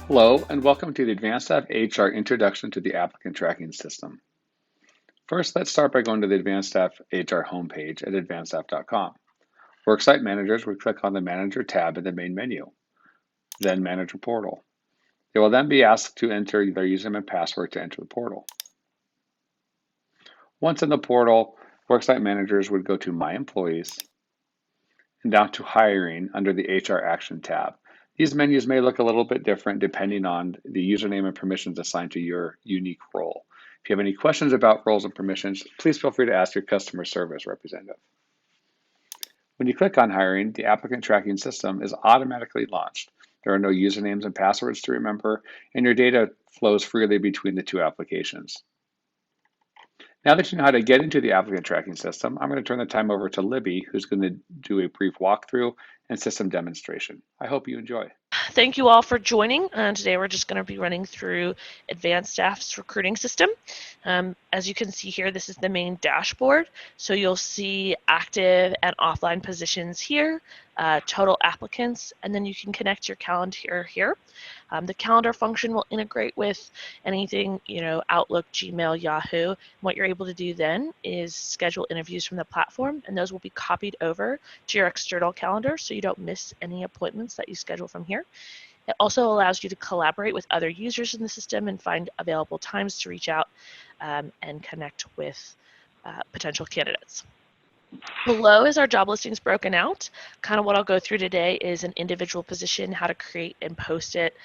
Hello, and welcome to the AdvanStaff HR Introduction to the Applicant Tracking System. First, let's start by going to the AdvanStaff HR homepage at advanstaff.com. Worksite managers would click on the Manager tab in the main menu, then Manager Portal. They will then be asked to enter their username and password to enter the portal. Once in the portal, worksite managers would go to My Employees and down to Hiring under the HR Action tab. These menus may look a little bit different depending on the username and permissions assigned to your unique role. If you have any questions about roles and permissions, please feel free to ask your customer service representative. When you click on Hiring, the applicant tracking system is automatically launched. There are no usernames and passwords to remember, and your data flows freely between the two applications. Now that you know how to get into the applicant tracking system, I'm going to turn the time over to Libby, who's going to do a brief walkthrough and system demonstration. I hope you enjoy. Thank you all for joining. Today we're just going to be running through AdvanStaff's recruiting system. As you can see here, this is the main dashboard. So you'll see active and offline positions here, total applicants, and then you can connect your calendar here. The calendar function will integrate with anything, Outlook, Gmail, Yahoo. What you're able to do then is schedule interviews from the platform, and those will be copied over to your external calendar so you don't miss any appointments that you schedule from here. It also allows you to collaborate with other users in the system and find available times to reach out and connect with potential candidates. Below is our job listings broken out. Kind of what I'll go through today is an individual position, how to create and post it,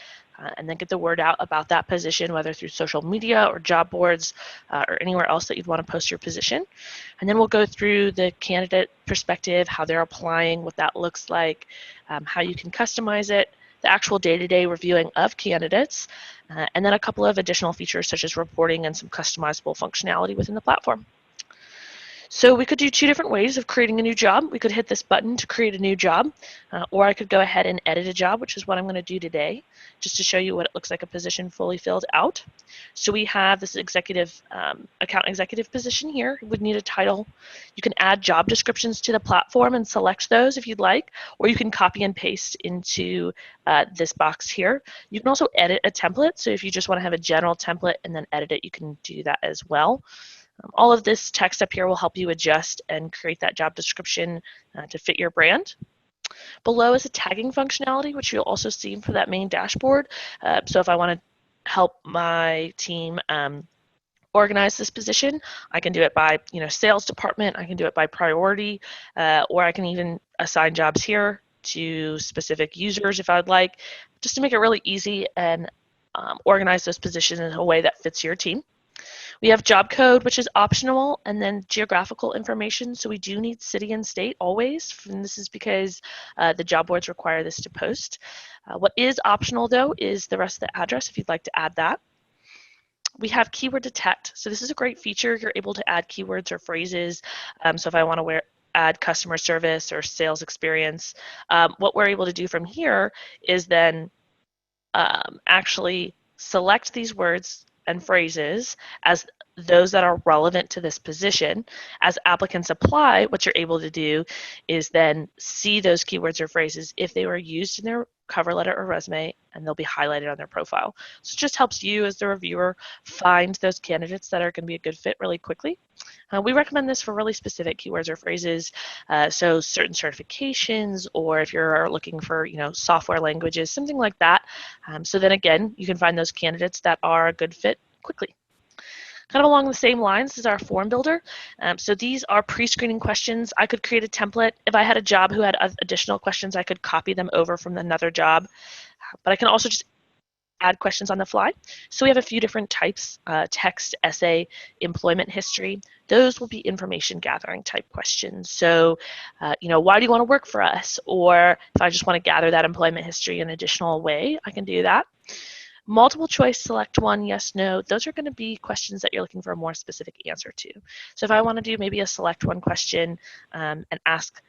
and then get the word out about that position, whether through social media or job boards or anywhere else that you'd want to post your position. And then we'll go through the candidate perspective, how they're applying, what that looks like, how you can customize it, the actual day-to-day reviewing of candidates, and then a couple of additional features such as reporting and some customizable functionality within the platform. So we could do two different ways of creating a new job. We could hit this button to create a new job, or I could go ahead and edit a job, which is what I'm going to do today, just to show you what it looks like a position fully filled out. So we have this account executive position here. We would need a title. You can add job descriptions to the platform and select those if you'd like, or you can copy and paste into this box here. You can also edit a template. So if you just want to have a general template and then edit it, you can do that as well. All of this text up here will help you adjust and create that job description to fit your brand. Below is a tagging functionality, which you'll also see for that main dashboard. So if I want to help my team organize this position, I can do it by sales department, I can do it by priority, or I can even assign jobs here to specific users if I'd like, just to make it really easy and organize those positions in a way that fits your team. We have job code, which is optional, and then geographical information. So we do need city and state always, and this is because the job boards require this to post. What is optional, though, is the rest of the address if you'd like to add that. We have keyword detect. So this is a great feature. You're able to add keywords or phrases. So if I want to add customer service or sales experience, what we're able to do from here is then actually select these words and phrases as those that are relevant to this position. As applicants apply, what you're able to do is then see those keywords or phrases if they were used in their cover letter or resume, and they'll be highlighted on their profile. So it just helps you as the reviewer find those candidates that are going to be a good fit really quickly. We recommend this for really specific keywords or phrases, so certain certifications, or if you're looking for software languages, something like that. So then again, you can find those candidates that are a good fit quickly. Kind of along the same lines is our form builder. So these are pre-screening questions. I could create a template. If I had a job who had additional questions, I could copy them over from another job. But I can also just add questions on the fly. So we have a few different types: text, essay, employment history. Those will be information gathering type questions. So, why do you want to work for us? Or if I just want to gather that employment history in an additional way, I can do that. Multiple choice, select one, yes, no. Those are going to be questions that you're looking for a more specific answer to. So if I want to do maybe a select one question and ask,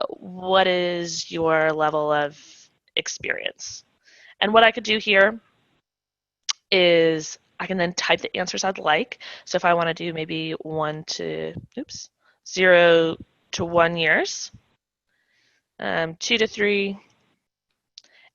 what is your level of experience? And what I could do here is I can then type the answers I'd like. So if I want to do maybe 0 to 1 years, 2 to 3,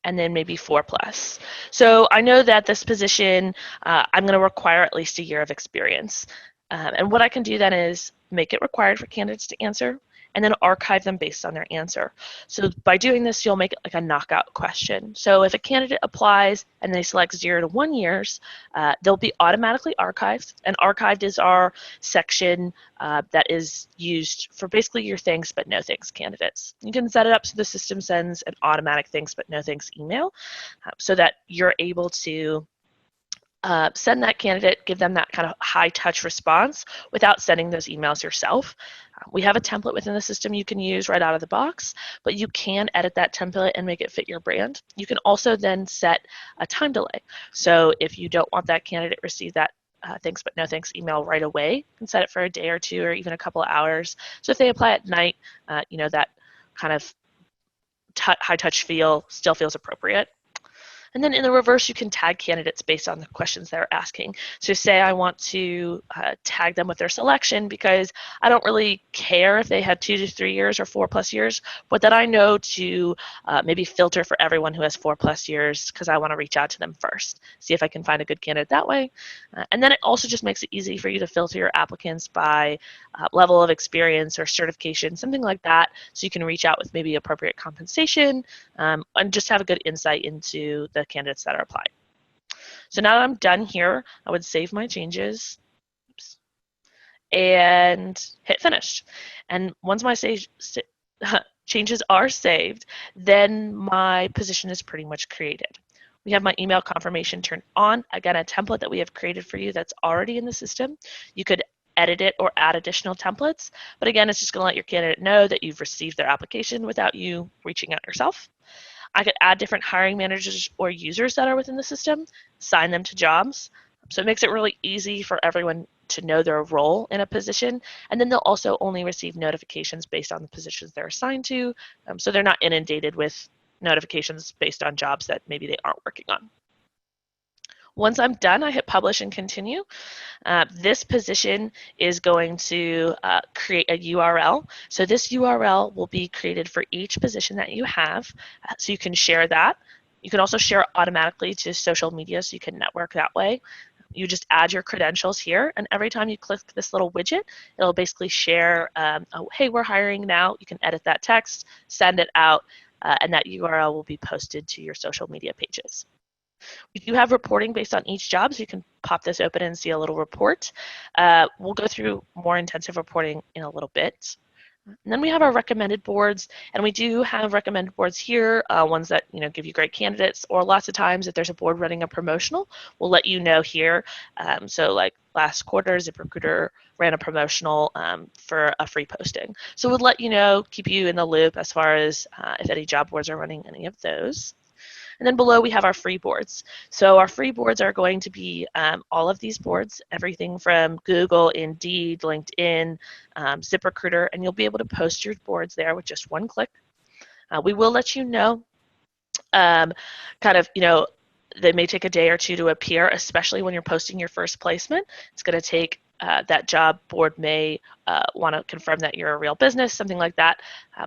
and then maybe 4+. So I know that this position, I'm going to require at least a year of experience. And what I can do then is make it required for candidates to answer, and then archive them based on their answer. So by doing this, you'll make it like a knockout question. So if a candidate applies and they select 0 to 1 years, they'll be automatically archived. And archived is our section that is used for basically your thanks but no thanks candidates. You can set it up so the system sends an automatic thanks but no thanks email so that you're able to send that candidate, give them that kind of high touch response without sending those emails yourself. We have a template within the system you can use right out of the box, but you can edit that template and make it fit your brand. You can also then set a time delay. So if you don't want that candidate to receive that thanks but no thanks email right away, you can set it for a day or two or even a couple of hours. So if they apply at night, that kind of high touch feel still feels appropriate. And then in the reverse, you can tag candidates based on the questions they're asking. So say I want to tag them with their selection because I don't really care if they had 2 to 3 years or 4+ years, but that I know to maybe filter for everyone who has 4+ years because I want to reach out to them first, see if I can find a good candidate that way. And then it also just makes it easy for you to filter your applicants by level of experience or certification, something like that, so you can reach out with maybe appropriate compensation and just have a good insight into the candidates that are applying. So now that I'm done here, I would save my changes and hit finish. And once my changes are saved, then my position is pretty much created. We have my email confirmation turned on. Again, a template that we have created for you that's already in the system. You could edit it or add additional templates, but again, it's just going to let your candidate know that you've received their application without you reaching out yourself. I could add different hiring managers or users that are within the system, assign them to jobs. So it makes it really easy for everyone to know their role in a position, and then they'll also only receive notifications based on the positions they're assigned to, so they're not inundated with notifications based on jobs that maybe they aren't working on. Once I'm done, I hit publish and continue. This position is going to create a URL. So this URL will be created for each position that you have, so you can share that. You can also share it automatically to social media so you can network that way. You just add your credentials here, and every time you click this little widget, it'll basically share, oh, hey, we're hiring now. You can edit that text, send it out, and that URL will be posted to your social media pages. We do have reporting based on each job, so you can pop this open and see a little report. We'll go through more intensive reporting in a little bit. And then we have our recommended boards, and we do have recommended boards here, ones that give you great candidates, or lots of times if there's a board running a promotional, we'll let you know here. So like last quarter, ZipRecruiter ran a promotional for a free posting. So we'll let you know, keep you in the loop as far as if any job boards are running any of those. And then below we have our free boards. So our free boards are going to be all of these boards, everything from Google, Indeed, LinkedIn, ZipRecruiter, and you'll be able to post your boards there with just one click. We will let you know they may take a day or two to appear, especially when you're posting your first placement. It's going to take that job board may want to confirm that you're a real business, something like that.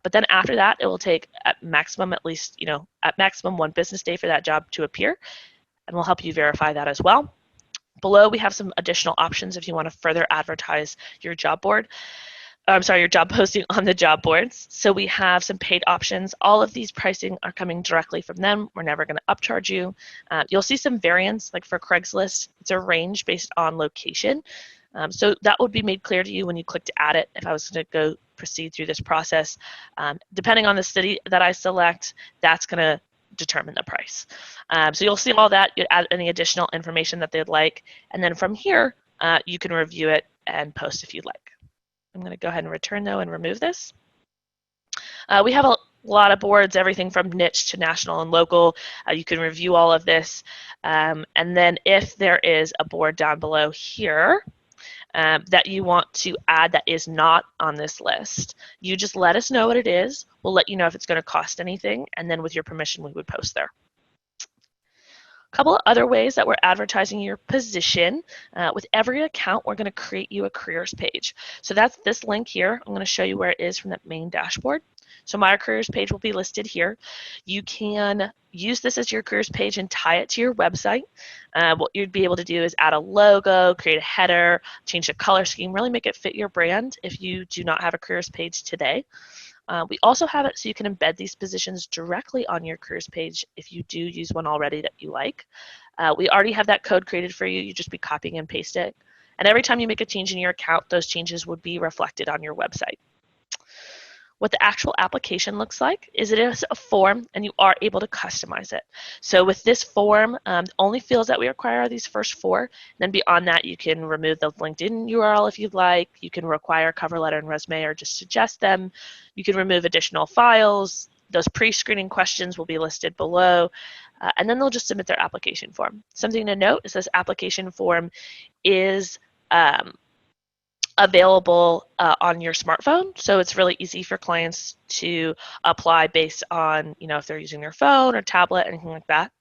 But then after that, it will take at maximum 1 business day for that job to appear, and we'll help you verify that as well. Below, we have some additional options if you want to further advertise your job board. Your job posting on the job boards. So we have some paid options. All of these pricing are coming directly from them. We're never going to upcharge you. You'll see some variance, like for Craigslist, it's a range based on location. So that would be made clear to you when you click to add it. If I was going to go proceed through this process, depending on the city that I select, that's going to determine the price. So you'll see all that. You add any additional information that they'd like, and then from here, you can review it and post if you'd like. I'm going to go ahead and return though and remove this. We have a lot of boards, everything from niche to national and local. You can review all of this. And then if there is a board down below here that you want to add that is not on this list, you just let us know what it is. We'll let you know if it's going to cost anything. And then with your permission, we would post there. A couple of other ways that we're advertising your position. With every account, we're going to create you a careers page. So that's this link here. I'm going to show you where it is from that main dashboard. So my careers page will be listed here. You can use this as your careers page and tie it to your website. What you'd be able to do is add a logo, create a header, change the color scheme, really make it fit your brand if you do not have a careers page today. We also have it so you can embed these positions directly on your careers page if you do use one already that you like. We already have that code created for you. You just be copying and paste it. And every time you make a change in your account, those changes would be reflected on your website. What the actual application looks like is it is a form and you are able to customize it. So with this form, the only fields that we require are these first four. And then beyond that, you can remove the LinkedIn URL if you'd like. You can require cover letter and resume or just suggest them. You can remove additional files. Those pre-screening questions will be listed below. And then they'll just submit their application form. Something to note is this application form is available on your smartphone, so it's really easy for clients to apply based on, if they're using their phone or tablet, anything like that.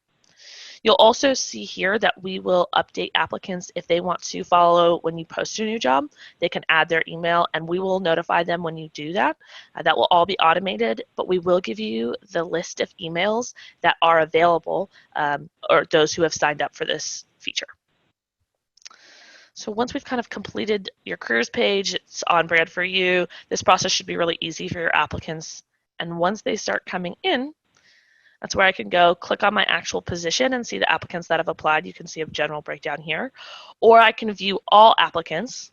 You'll also see here that we will update applicants if they want to follow when you post a new job. They can add their email and we will notify them when you do that. That will all be automated, but we will give you the list of emails that are available or those who have signed up for this feature. So once we've kind of completed your careers page, it's on brand for you. This process should be really easy for your applicants. And once they start coming in, that's where I can go click on my actual position and see the applicants that have applied. You can see a general breakdown here. Or I can view all applicants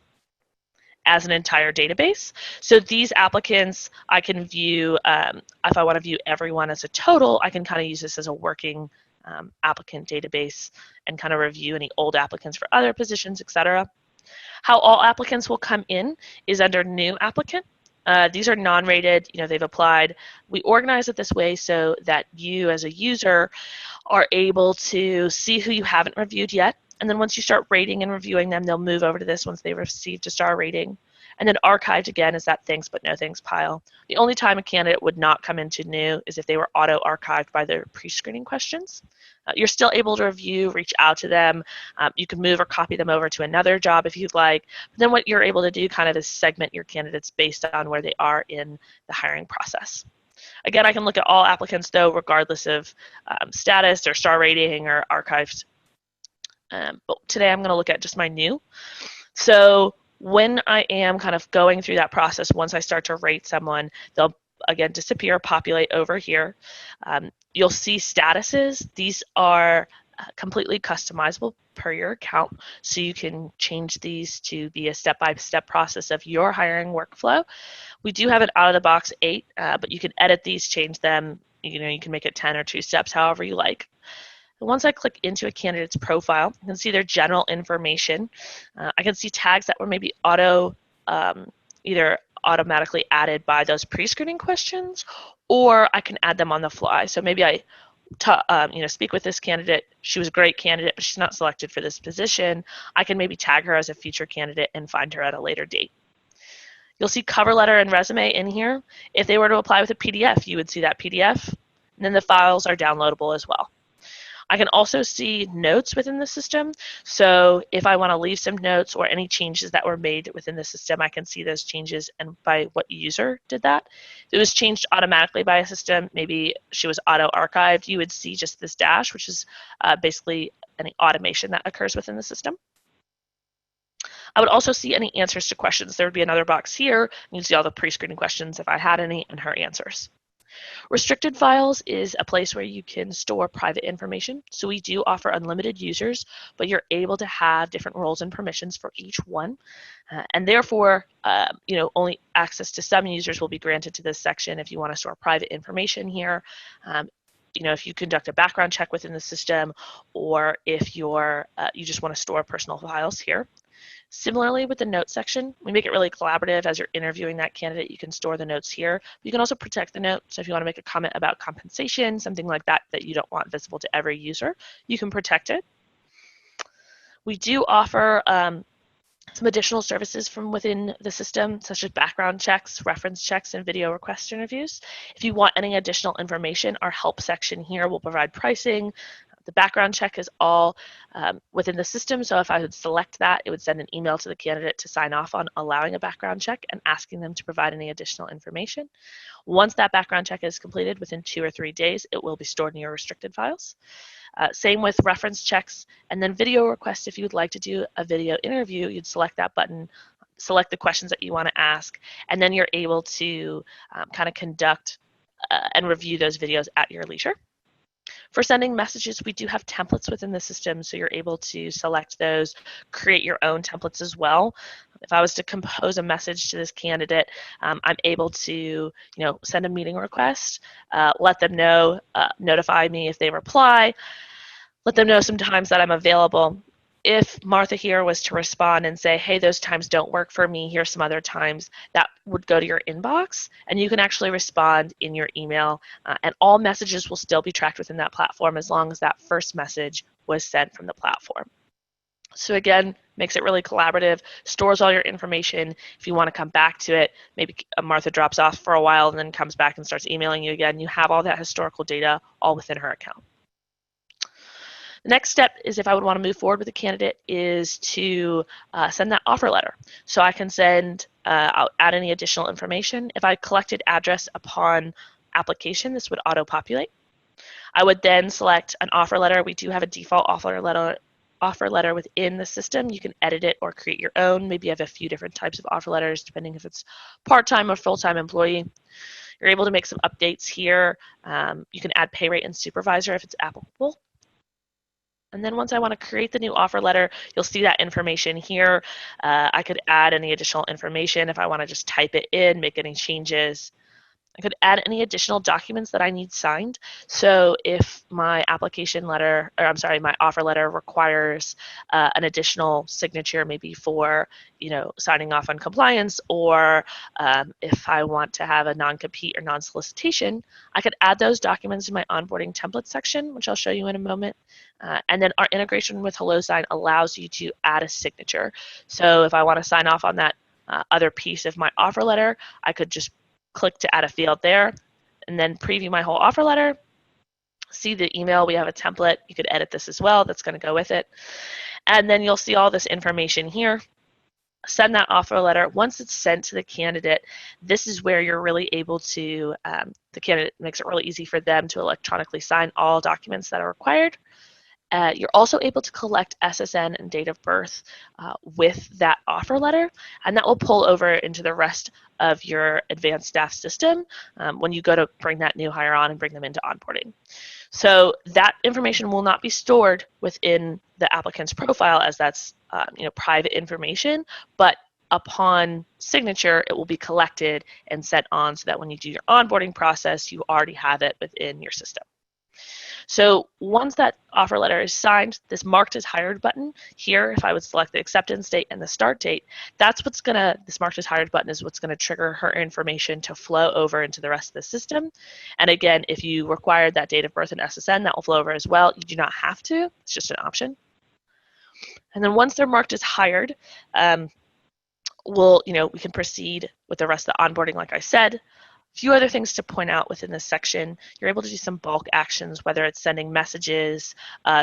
as an entire database. So these applicants, I can view, if I want to view everyone as a total, I can kind of use this as a working applicant database and kind of review any old applicants for other positions, etc. How all applicants will come in is under new applicant. These are non-rated, they've applied. We organize it this way so that you as a user are able to see who you haven't reviewed yet. And then once you start rating and reviewing them, they'll move over to this once they've received a star rating. And then archived again is that thanks but no thanks pile. The only time a candidate would not come into new is if they were auto-archived by their pre-screening questions. You're still able to review, reach out to them. You can move or copy them over to another job if you'd like. But then what you're able to do kind of is segment your candidates based on where they are in the hiring process. Again, I can look at all applicants though, regardless of status or star rating or archived. But today I'm going to look at just my new. So when I am kind of going through that process, once I start to rate someone, they'll again disappear, populate over here. You'll see statuses. These are completely customizable per your account, so you can change these to be a step-by-step process of your hiring workflow. We do have an out-of-the-box 8, but you can edit these, change them. You can make it 10 or 2 steps, however you like. And once I click into a candidate's profile, you can see their general information. I can see tags that were maybe either automatically added by those pre-screening questions, or I can add them on the fly. So maybe I speak with this candidate. She was a great candidate, but she's not selected for this position. I can maybe tag her as a future candidate and find her at a later date. You'll see cover letter and resume in here. If they were to apply with a PDF, you would see that PDF, and then the files are downloadable as well. I can also see notes within the system. So if I want to leave some notes or any changes that were made within the system, I can see those changes and by what user did that. If it was changed automatically by a system, maybe she was auto-archived, you would see just this dash, which is basically any automation that occurs within the system. I would also see any answers to questions. There would be another box here. You'd see all the pre-screening questions if I had any and her answers. Restricted files is a place where you can store private information. So we do offer unlimited users, but you're able to have different roles and permissions for each one. And therefore, only access to some users will be granted to this section if you want to store private information here. If you conduct a background check within the system, or if you just want to store personal files here. Similarly, with the notes section, we make it really collaborative. As you're interviewing that candidate, you can store the notes here. You can also protect the notes. So if you want to make a comment about compensation, something like that that you don't want visible to every user, you can protect it. We do offer some additional services from within the system, such as background checks, reference checks, and video request interviews. If you want any additional information, our help section here will provide pricing, The background check is all within the system, so if I would select that, it would send an email to the candidate to sign off on allowing a background check and asking them to provide any additional information. Once that background check is completed, within 2 or 3 days, it will be stored in your restricted files. Same with reference checks, and then video requests. If you would like to do a video interview, you'd select that button, select the questions that you want to ask, and then you're able to kind of conduct and review those videos at your leisure. For sending messages, we do have templates within the system, so you're able to select those, create your own templates as well. If I was to compose a message to this candidate, I'm able to, send a meeting request, let them know, notify me if they reply, let them know sometimes that I'm available. If Martha here was to respond and say, hey, those times don't work for me, here's some other times, that would go to your inbox, and you can actually respond in your email, and all messages will still be tracked within that platform as long as that first message was sent from the platform. So again, makes it really collaborative, stores all your information. If you want to come back to it, maybe Martha drops off for a while and then comes back and starts emailing you again, you have all that historical data all within her account. The next step is, if I would want to move forward with a candidate, is to send that offer letter. So I can send, I'll add any additional information. If I collected address upon application, this would auto-populate. I would then select an offer letter. We do have a default offer letter within the system. You can edit it or create your own. Maybe you have a few different types of offer letters, depending if it's part-time or full-time employee. You're able to make some updates here. You can add pay rate and supervisor if it's applicable. And then once I want to create the new offer letter, you'll see that information here. I could add any additional information if I want to just type it in, make any changes. I could add any additional documents that I need signed. So if my application letter, or I'm sorry, my offer letter requires an additional signature, maybe for, signing off on compliance, or if I want to have a non-compete or non-solicitation, I could add those documents in my onboarding template section, which I'll show you in a moment. And then our integration with HelloSign allows you to add a signature. So if I want to sign off on that other piece of my offer letter, I could just click to add a field there, and then preview my whole offer letter. See the email, we have a template. You could edit this as well, that's going to go with it. And then you'll see all this information here. Send that offer letter. Once it's sent to the candidate, this is where you're really able to, the candidate makes it really easy for them to electronically sign all documents that are required. You're also able to collect SSN and date of birth with that offer letter, and that will pull over into the rest of your AdvanStaff system when you go to bring that new hire on and bring them into onboarding. So that information will not be stored within the applicant's profile, as that's private information, but upon signature, it will be collected and sent on so that when you do your onboarding process, you already have it within your system. So once that offer letter is signed, this marked as hired button here, if I would select the acceptance date and the start date, that's what's gonna, this marked as hired button is what's gonna trigger her information to flow over into the rest of the system. And again, if you required that date of birth and SSN, that will flow over as well. You do not have to, it's just an option. And then once they're marked as hired, we can proceed with the rest of the onboarding, like I said. A few other things to point out within this section. You're able to do some bulk actions, whether it's sending messages,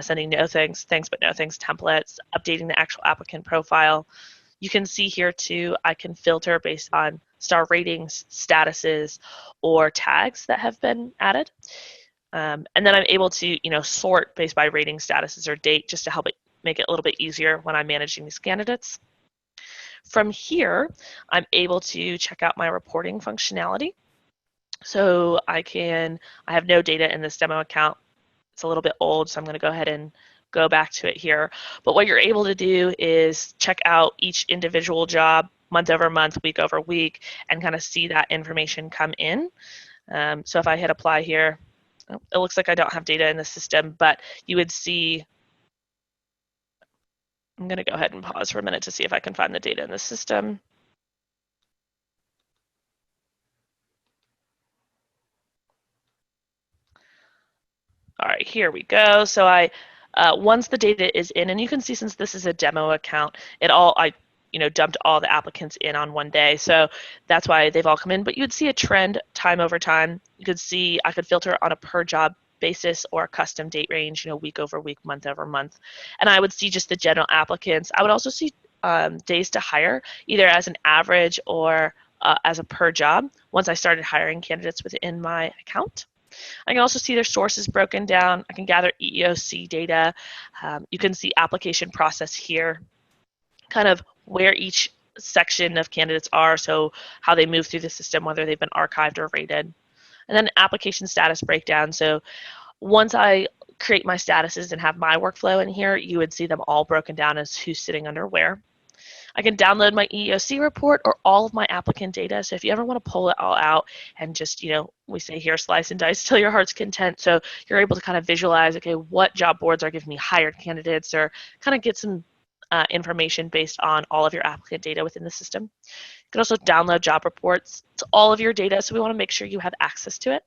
sending no thanks, thanks but no thanks templates, updating the actual applicant profile. You can see here too, I can filter based on star ratings, statuses, or tags that have been added. And then I'm able to, sort based by rating, statuses, or date, just to help it make it a little bit easier when I'm managing these candidates. From here, I'm able to check out my reporting functionality. So I have no data in this demo account. It's a little bit old, so I'm going to go ahead and go back to it here. But what you're able to do is check out each individual job month over month, week over week, and kind of see that information come in. So if I hit apply here, it looks like I don't have data in the system, but you would see, I'm going to go ahead and pause for a minute to see if I can find the data in the system. All right, here we go. So once the data is in, and you can see since this is a demo account, I dumped all the applicants in on one day. So that's why they've all come in. But you'd see a trend time over time. You could see I could filter on a per job basis or a custom date range, week over week, month over month. And I would see just the general applicants. I would also see days to hire, either as an average or as a per job once I started hiring candidates within my account. I can also see their sources broken down. I can gather EEOC data. You can see application process here, kind of where each section of candidates are, so how they move through the system, whether they've been archived or rated. And then application status breakdown. So once I create my statuses and have my workflow in here, you would see them all broken down as who's sitting under where. I can download my EEOC report or all of my applicant data. So if you ever want to pull it all out and just, we say here, slice and dice till your heart's content. So you're able to kind of visualize, okay, what job boards are giving me hired candidates, or kind of get some information based on all of your applicant data within the system. You can also download job reports to all of your data, so we want to make sure you have access to it.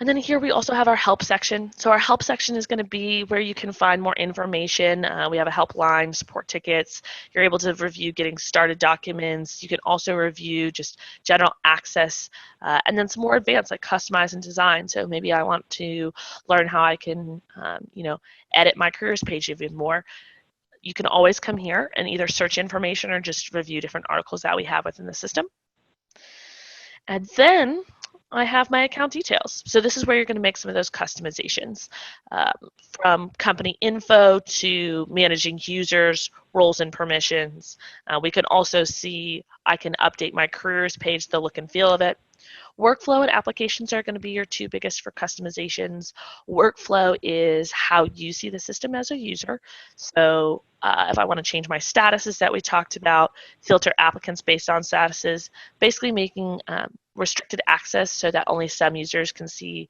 And then here we also have our help section. So our help section is going to be where you can find more information. We have a helpline, support tickets. You're able to review getting started documents. You can also review just general access, and then some more advanced like customize and design. So maybe I want to learn how I can, edit my careers page even more. You can always come here and either search information or just review different articles that we have within the system. And then I have my account details. So this is where you're going to make some of those customizations, from company info to managing users, roles and permissions. We can also see I can update my careers page, the look and feel of it. Workflow and applications are going to be your two biggest for customizations. Workflow is how you see the system as a user. So if I want to change my statuses that we talked about, filter applicants based on statuses, basically making restricted access so that only some users can see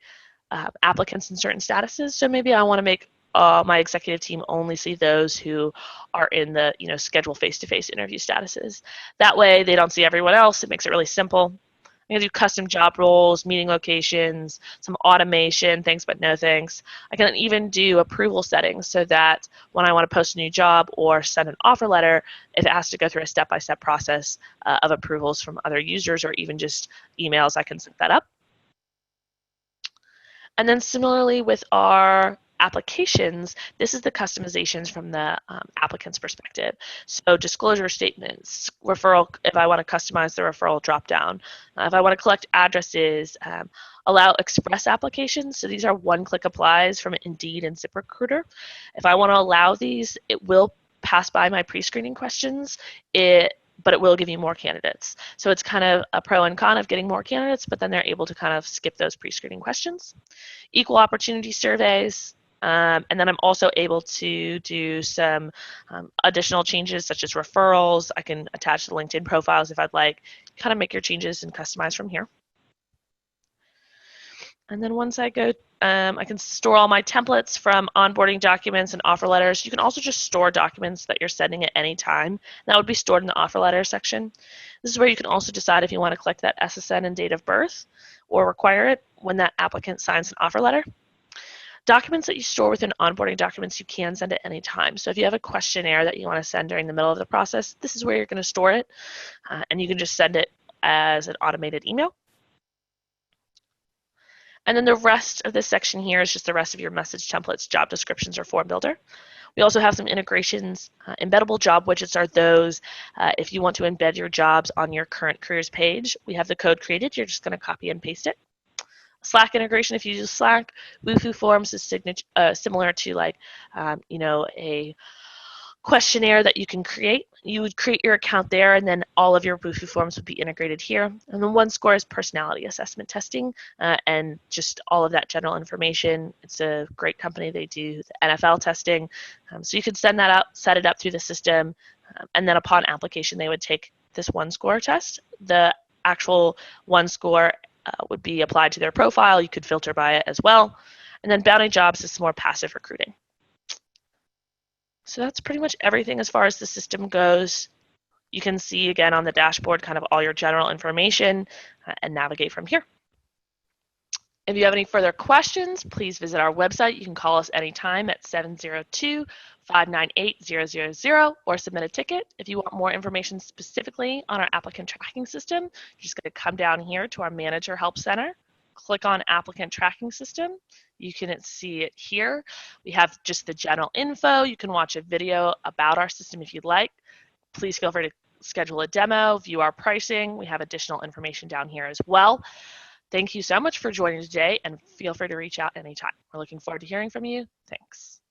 applicants in certain statuses. So maybe I want to make my executive team only see those who are in the schedule face-to-face interview statuses. That way they don't see everyone else. It makes it really simple. I'm going to do custom job roles, meeting locations, some automation, thanks but no thanks. I can even do approval settings so that when I want to post a new job or send an offer letter, if it has to go through a step-by-step process of approvals from other users or even just emails, I can set that up. And then similarly with our applications, this is the customizations from the applicant's perspective. So disclosure statements, referral, if I want to customize the referral dropdown, if I want to collect addresses, allow express applications. So these are one-click applies from Indeed and ZipRecruiter. If I want to allow these, it will pass by my pre-screening questions, but it will give you more candidates. So it's kind of a pro and con of getting more candidates, but then they're able to kind of skip those pre-screening questions. Equal opportunity surveys, and then I'm also able to do some additional changes such as referrals. I can attach the LinkedIn profiles if I'd like. Kind of make your changes and customize from here. And then once I go, I can store all my templates from onboarding documents and offer letters. You can also just store documents that you're sending at any time. That would be stored in the offer letter section. This is where you can also decide if you want to collect that SSN and date of birth or require it when that applicant signs an offer letter. Documents that you store within onboarding documents, you can send at any time. So if you have a questionnaire that you want to send during the middle of the process, this is where you're going to store it, and you can just send it as an automated email. And then the rest of this section here is just the rest of your message templates, job descriptions, or form builder. We also have some integrations. Embeddable job widgets are those if you want to embed your jobs on your current careers page. We have the code created. You're just going to copy and paste it. Slack integration, if you use Slack. Wufoo Forms is similar to like, a questionnaire that you can create. You would create your account there, and then all of your Wufoo Forms would be integrated here. And then OneScore is personality assessment testing, and just all of that general information. It's a great company. They do the NFL testing. So you could send that out, set it up through the system, and then upon application, they would take this OneScore test. The actual OneScore would be applied to their profile. You could filter by it as well. And then Bounty Jobs is more passive recruiting. So that's pretty much everything as far as the system goes. You can see again on the dashboard kind of all your general information and navigate from here. If you have any further questions, please visit our website. You can call us anytime at 702-598-000 or submit a ticket. If you want more information specifically on our applicant tracking system, you're just going to come down here to our Manager Help Center, click on Applicant Tracking System, you can see it here. We have just the general info. You can watch a video about our system if you'd like. Please feel free to schedule a demo, view our pricing. We have additional information down here as well. Thank you so much for joining today, and feel free to reach out anytime. We're looking forward to hearing from you. Thanks.